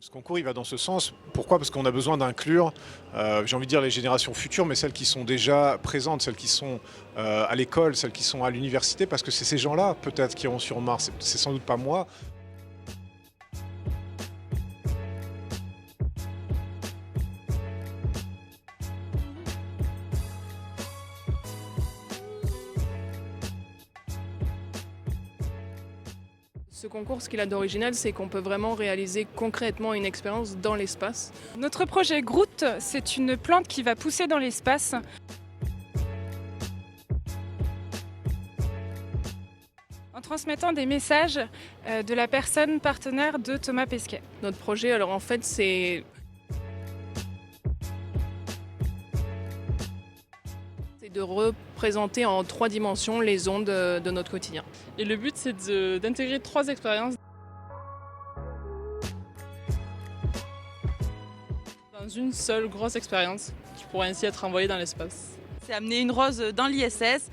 Ce concours, il va dans ce sens. Pourquoi? Parce qu'on a besoin d'inclure, j'ai envie de dire les générations futures, mais celles qui sont déjà présentes, celles qui sont à l'école, celles qui sont à l'université, parce que c'est ces gens-là, peut-être, qui iront sur Mars. C'est sans doute pas moi. Ce concours, ce qu'il a d'original, c'est qu'on peut vraiment réaliser concrètement une expérience dans l'espace. Notre projet Groot, c'est une plante qui va pousser dans l'espace. En transmettant des messages de la personne partenaire de Thomas Pesquet. Notre projet, alors en fait, c'est de représenter en 3 dimensions les ondes de notre quotidien. Et le but, c'est d'intégrer 3 expériences dans une seule grosse expérience qui pourrait ainsi être envoyée dans l'espace. C'est amener une rose dans l'ISS.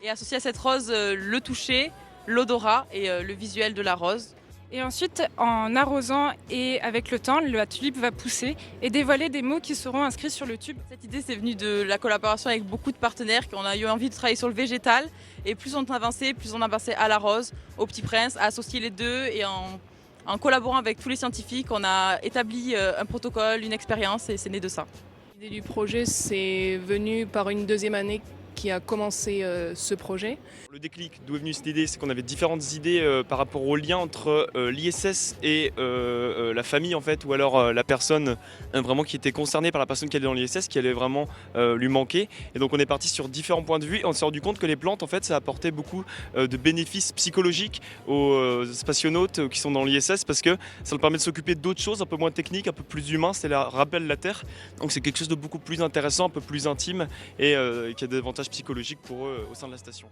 Et associer à cette rose le toucher, l'odorat et le visuel de la rose. Et ensuite, en arrosant et avec le temps, la tulipe va pousser et dévoiler des mots qui seront inscrits sur le tube. Cette idée, c'est venu de la collaboration avec beaucoup de partenaires qui ont eu envie de travailler sur le végétal. Et plus on avançait, à la rose, au Petit Prince, à associer les deux. Et en collaborant avec tous les scientifiques, on a établi un protocole, une expérience et c'est né de ça. L'idée du projet, c'est venu par une deuxième année qui a commencé ce projet. Le déclic, d'où est venue cette idée, c'est qu'on avait différentes idées par rapport au lien entre l'ISS et la famille en fait, ou alors la personne vraiment qui était concernée par la personne qui allait dans l'ISS, qui allait vraiment lui manquer. Et donc on est parti sur différents points de vue et on s'est rendu compte que les plantes en fait ça apportait beaucoup de bénéfices psychologiques aux spationautes qui sont dans l'ISS parce que ça leur permet de s'occuper d'autres choses un peu moins techniques, un peu plus humains, c'est la rappel la Terre. Donc c'est quelque chose de beaucoup plus intéressant, un peu plus intime et qui a des avantages psychologiques pour eux au sein de la station.